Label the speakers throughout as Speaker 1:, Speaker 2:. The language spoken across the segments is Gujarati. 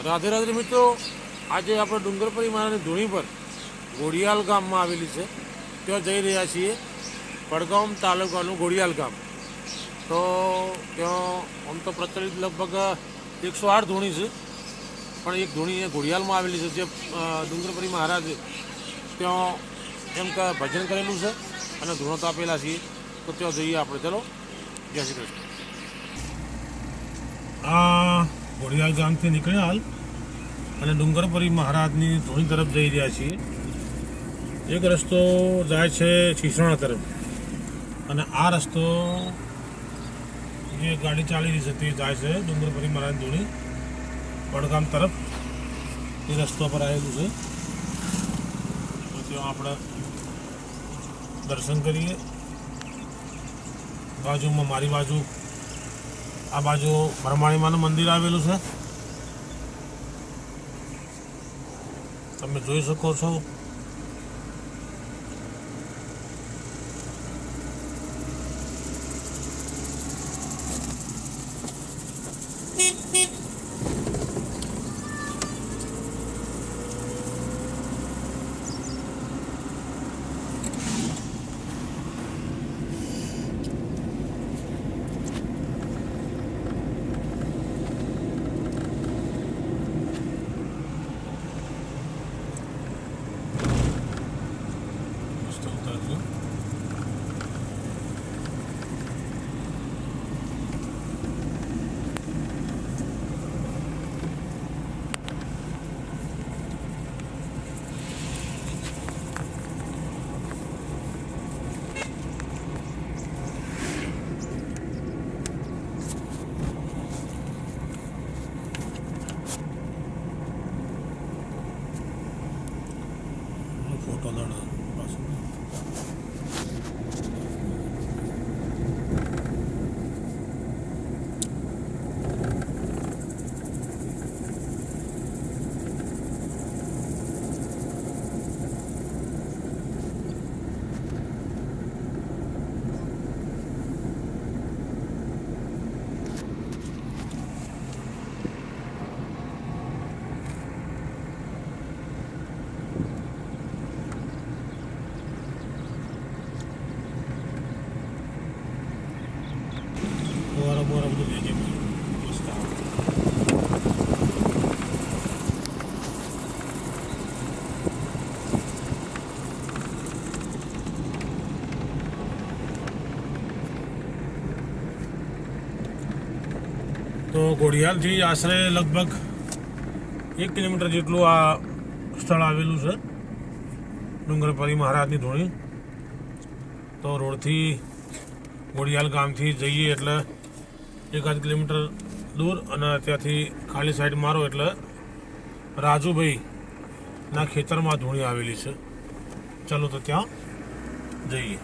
Speaker 1: રાધે રાધે મિત્રો, આજે આપણે ડુંગરપરી માતાની ધૂણી પર ઘોડિયાલ ગામમાં આવેલી છે, ત્યાં જઈ રહ્યા છીએ. પડગામ તાલુકાનું ઘોડિયાલ ગામ. તો ત્યાં આમ તો પ્રચલિત લગભગ 108 ધૂણી છે, પણ એક ધૂણી ઘોડિયાલમાં આવેલી છે, જે ડુંગરપરી મહારાજ ત્યાં એમ કે ભજન કરેલું છે અને ધૂણો તો આપેલા છીએ. તો ત્યાં જઈએ આપણે. ચલો, જય શ્રી કૃષ્ણ. આ ઘોડિયાલ ગામથી નીકળ્યા હાલ અને ડુંગરપરી મહારાજની ધૂણી તરફ જઈ રહ્યા છીએ. એક રસ્તો જાય છે છીસણા તરફ અને આ રસ્તો જે ગાડી ચાલી રહી છે તે જાય છે ડુંગરપરી મહારાજની ધૂણી પડગામ તરફ. એ રસ્તો પર આવેલું છે, તો ત્યાં આપણે દર્શન કરીએ. બાજુમાં મારી બાજુ આ બાજુ બ્રહ્માણીમાનું મંદિર આવેલું છે, તમે જોઈ શકો છો. ફોટો બોરા બધું લેજે મસ્ત આવે. તો ઘોડિયાલથી આશરે લગભગ 1 કિલોમીટર જેટલું આ સ્થળ આવેલું છે, ડુંગરપરી મહારાજની ધૂણી. તો રોડથી ઘોડિયાલ ગામથી જઈએ એટલે 1 કિલોમીટર દૂર, અને ત્યાંથી ખાલી સાઈડ મારો એટલે રાજુભાઈના ખેતરમાં ધૂણી આવેલી છે. ચાલો તો ત્યાં જઈએ.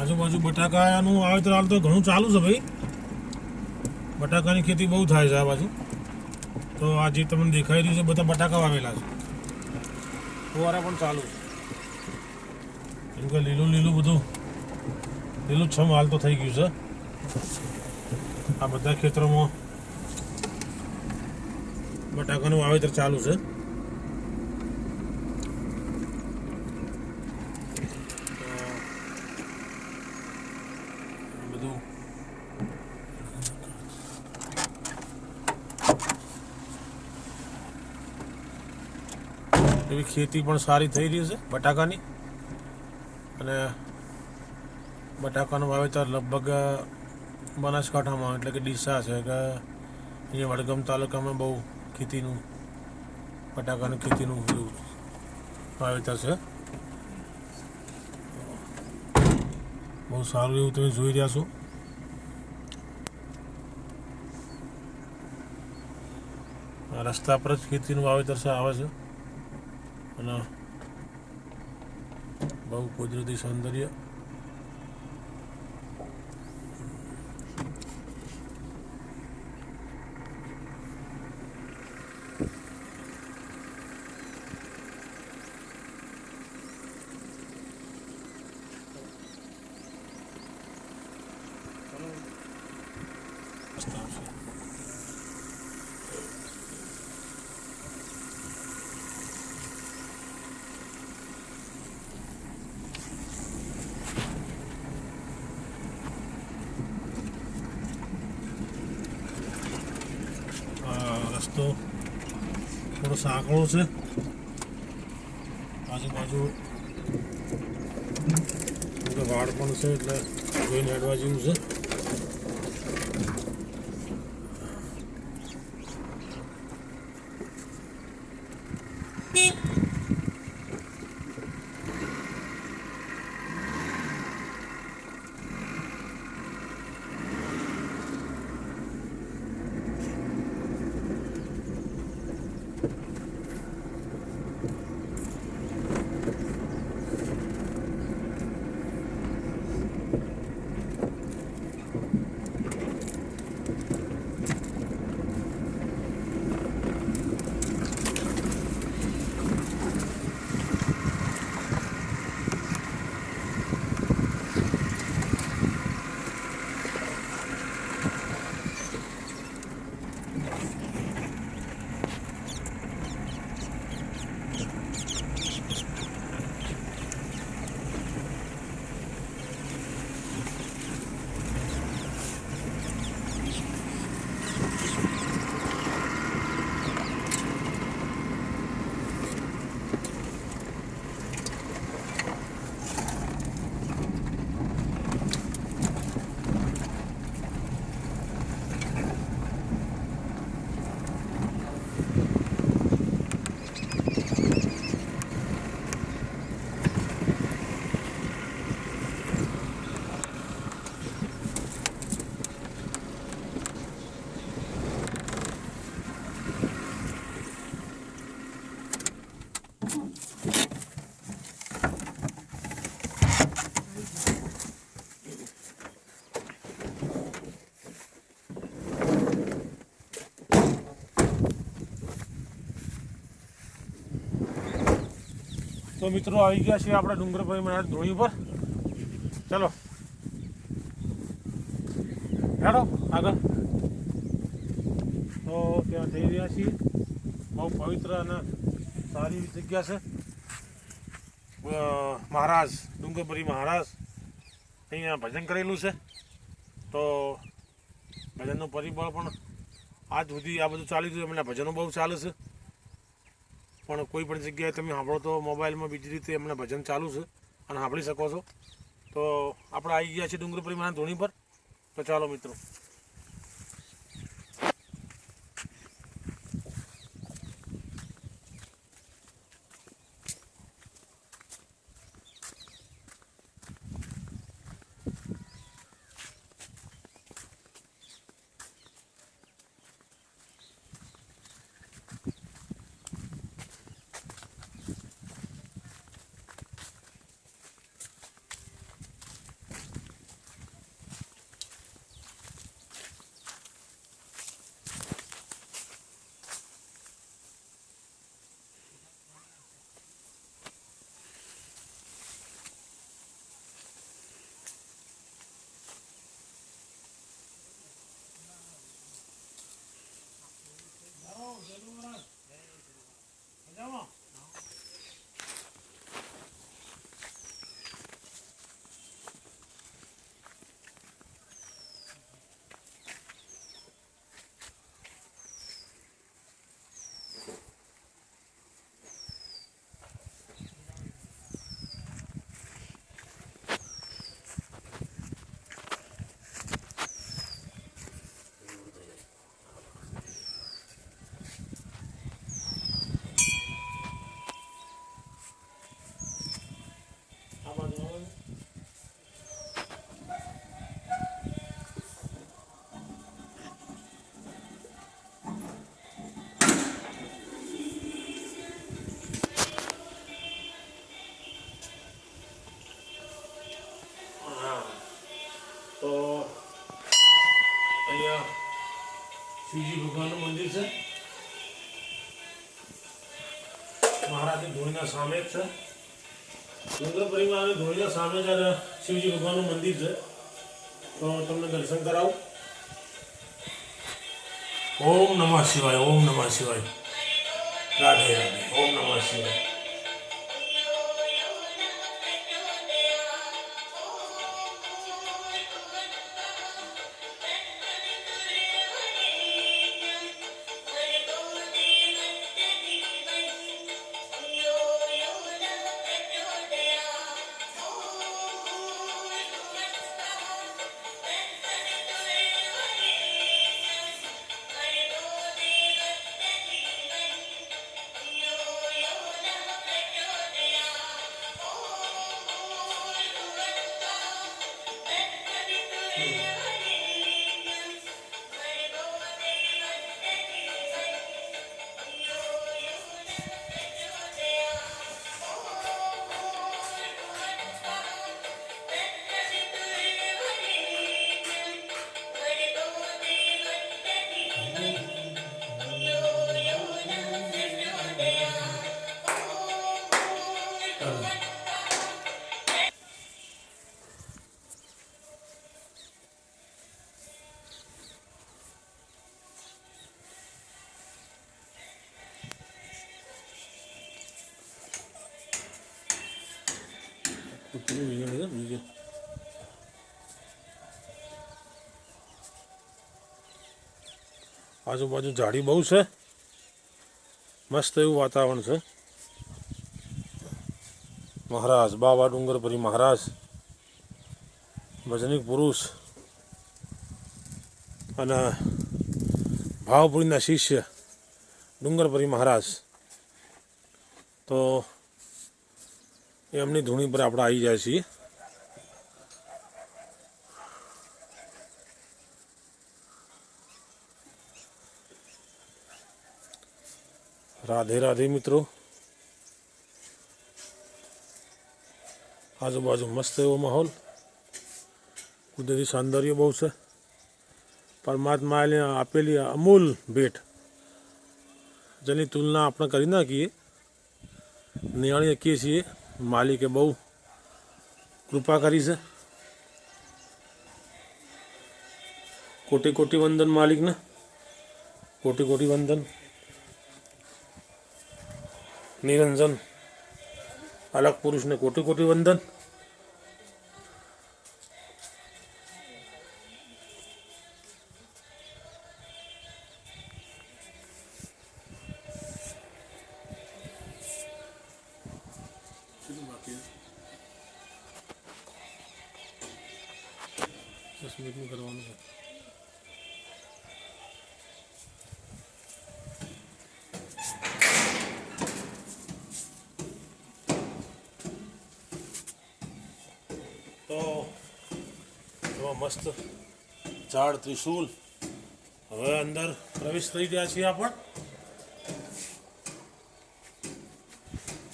Speaker 1: આજુબાજુ બટાકાનું વાવેતર હાલ તો ઘણું ચાલુ છે ભાઈ. બટાકાની ખેતી બહુ થાય છે આ બાજુ. તો આ જે તમને દેખાઈ રહ્યું છે બધા બટાકા વાવેલા છે, ફુવારા પણ ચાલુ છે. કેમ કે લીલું બધું લીલું છમ હાલ તો થઈ ગયું છે. આ બધા ખેતરોમાં બટાકાનું વાવેતર ચાલુ છે. એવી ખેતી પણ સારી થઈ રહી છે બટાકાની. અને બટાકાનું વાવેતર લગભગ બનાસકાંઠામાં એટલે કે ડીસા છે કે અહીંયા વડગામ તાલુકામાં બહુ ખેતીનું બટાકાની ખેતીનું એવું વાવેતર છે. બહુ સારું એવું તમે જોઈ રહ્યા છો. રસ્તા પર જ ખેતીનું વાવેતર આવે છે અને બહુ કુદરતી સૌંદર્ય આપણો સાંકળો છે, આજુબાજુ વાડ પણ છે એટલે જોઈને હેડવા જેવું છે. તો મિત્રો આવી ગયા છીએ આપણે ડુંગરપરી મહારાજ ધોણી પર. ચલો હેડો આગળ. તો ત્યાં જઈ રહ્યા છીએ. બહુ પવિત્ર અને સારી જગ્યા છે. મહારાજ ડુંગરપરી મહારાજ અહીંયા ભજન કરેલું છે. તો ભજનનું પરિબળ પણ આજ સુધી આ બધું ચાલી રહ્યું. એમના ભજનો બહુ ચાલે છે. પણ કોઈ પણ જગ્યાએ તમે સાંભળો તો મોબાઈલમાં બીજી રીતે એમના ભજન ચાલુ છે અને સાંભળી શકો છો. તો આપણે આવી ગયા છીએ ડુંગરપરી મહારાજ ધોણી પર. તો ચાલો મિત્રો. તો અહીંયા શિવજી ભગવાનનું મંદિર છે. મહારાજની ધોણીના સામે જ છે. ડુંગરપરી મહારાજની ધોણીના સામે જ શિવજી ભગવાનનું મંદિર છે. તો તમને દર્શન કરાવું. ઓમ નમઃ શિવાય. ઓમ નમઃ શિવાય. રાધે રાધે. ઓમ નમઃ શિવાય. આજુબાજુ ઝાડી બહુ છે, મસ્ત એવું વાતાવરણ છે. મહારાજ બાબા ડુંગરપુરી મહારાજ, ભજનિક પુરુષ અને ભાવપુરીના શિષ્ય ડુંગરપુરી મહારાજ. તો એમની ધૂણી પર આપણે આવી જાય છીએ. રાધે રાધે મિત્રો. આજુબાજુ મસ્ત એવો માહોલ, કુદરતી સૌંદર્ય બહુ છે. પરમાત્માએ આપેલી અમૂલ ભેટ, જેની તુલના આપણે કરી નાખીએ, નિહાળી શકીએ છીએ. માલિકે બહુ કૃપા કરી છે. કોટી કોટી વંદન માલિકને, કોટી કોટી વંદન. નિરંજન અલગ પુરુષને કોટી કોટી વંદન. કરવાનું છે. તો એવા મસ્ત ઝાડ ત્રિશુલ. હવે અંદર પ્રવેશ થઈ ગયા છીએ.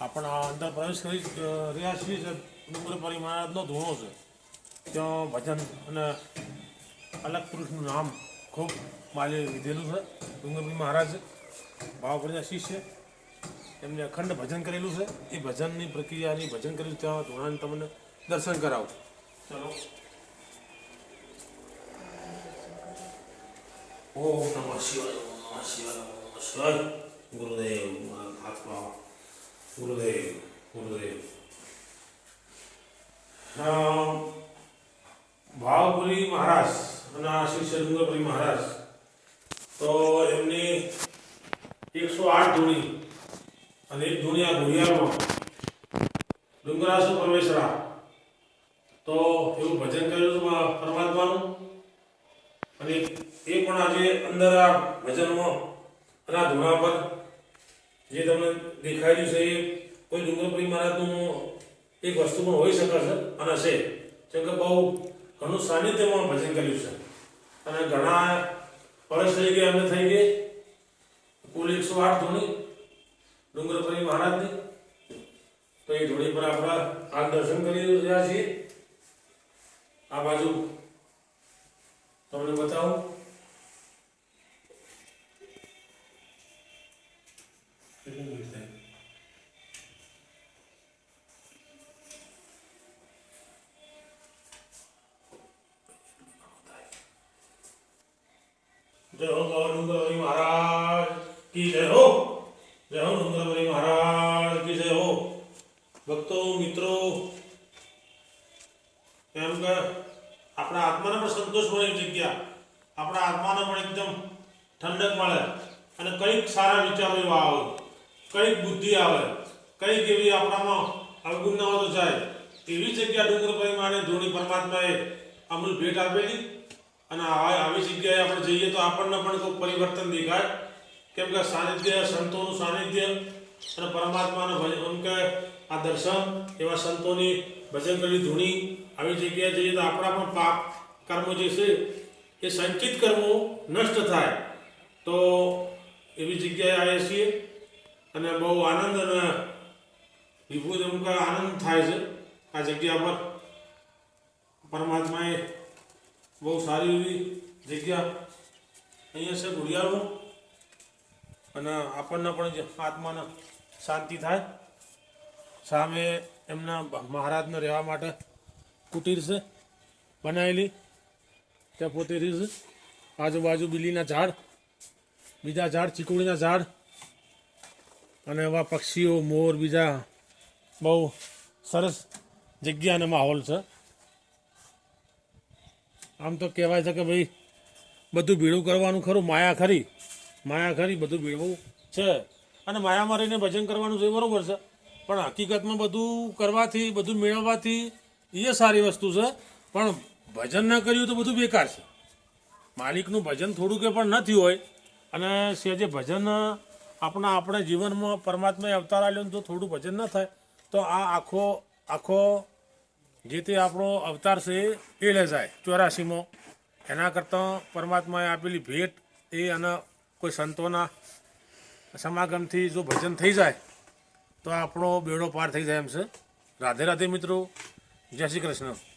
Speaker 1: આપણે અંદર પ્રવેશ કરી રહ્યા છીએ. ડુંગરપુરી મહારાજનો ધૂણો છે. ત્યાં ભજન અને અલગ પુરુષનું નામ ખૂબ માલે લીધેલું છે. ડુંગરપુરી મહારાજ ભાવપુરીના શિષ્ય, એમને અખંડ ભજન કરેલું છે. એ ભજનની પ્રક્રિયાની ભજન કરેલું ત્યાં ધૂણાને તમને દર્શન કરાવું. ચલો. ઓમ નમઃ શિવાય, ઓમ નમઃ શિવાય, ઓમ નમઃ શિવાય. ગુરુદેવ આત્મા, ગુરુદેવ ગુરુદેવ. ભાવપુરી મહારાજ અને શિષ્ય ડુંગરપુરી મહારાજ, તો એમની 108 ધૂણી અને એક ધૂણી આ ઘોડિયાળમાં ડુંગરાસુ પરમેશ્વરા. તો એવું ભજન કરેલું પરમાત્માનું. અને એ પણ આજે અંદર આ ભજનમાં અને આ ધૂણા પર જે તમને દેખાયેલું છે, એ કોઈ ડુંગરપુરી મહારાજનું એક વસ્તુ પણ હોઈ શકે છે અને છે. જેમ કે બહુ ઘણું સાનિધ્યમાં ભજન કર્યું છે અને ઘણા વર્ષ થઈ ગયા, એમને થઈ ગઈ કુલ 108 ધૂણી ડુંગરપુરી મહારાજની. તો એ ધૂણી પર આપણે આ દર્શન કરી રહ્યા છીએ. આ બાજુ તમને બતાવું. जय हो डुंगरपुरी महाराज की जय हो. जय हो डुंगरपुरी महाराज की जय हो. भक्तो મિત્રો, એમ કે આપણા આત્માને પણ સંતોષ મળે એવી જગ્યા, આપણા આત્માને પણ એકદમ ઠંડક મળે અને કંઈક સારા વિચારો એવા આવે, કંઈક બુદ્ધિ આવે, કંઈક એવી આપણામાં અવગુણના તો જાય એવી જગ્યા ડુંગરપુરી માને ધૂણી પરમાત્માએ અમૂલ ભેટ આપેલી. અને આવી જગ્યાએ આપણે જઈએ તો આપણને પણ કોઈ પરિવર્તન દેખાય. કેમ કે સાનિધ્ય, સંતોનું સાનિધ્ય અને પરમાત્માનું ભજન, કે આ દર્શન એવા સંતોની ભજન કરેલી ધૂણી, આવી જગ્યાએ જઈએ તો આપણા પણ પાપ કર્મો જે છે એ સંચિત કર્મો નષ્ટ થાય. તો એવી જગ્યાએ આવ્યા છીએ અને બહુ આનંદ અને વિભૂત અમુક આનંદ થાય છે આ જગ્યા પર. પરમાત્માએ બહુ સારી એવી જગ્યા અહીંયા છે ઘોડિયાળમાં, અને આપણને પણ આત્માને શાંતિ થાય. સામે એમના મહારાજને રહેવા માટે કુટીર છે બનાવેલી, ત્યાં પોતે રહે છે. આજુબાજુ બીલીના ઝાડ, બીજા ઝાડ, ચીકુડીના ઝાડ, અને એવા પક્ષીઓ, મોર, બીજા બહુ સરસ જગ્યા અને માહોલ છે. આમ તો કહેવાય છે કે ભાઈ બધું ભેળું કરવાનું ખરું, માયા ખરી, બધું ભેળવું છે, અને માયામાં રહીને ભજન કરવાનું છે, બરાબર છે. પણ હકીકતમાં બધું કરવાથી, બધું મેળવવાથી એ સારી વસ્તુ છે, પણ ભજન ન કર્યું તો બધું બેકાર છે. માલિકનું ભજન થોડું કે પણ નથી હોય, અને જે ભજન આપણે જીવનમાં પરમાત્માએ અવતાર આલ્યો તો થોડું ભજન ન થાય તો આ આખો જે તે આપણો અવતાર છે એ લે જાય 84માં. એના કરતાં પરમાત્માએ આપેલી ભેટ એ, અને કોઈ સંતોના સમાગમથી જો ભજન થઈ જાય તો આપણો બેડો પાર થઈ જાય એમ છે. રાધે રાધે મિત્રો, જય શ્રી કૃષ્ણ.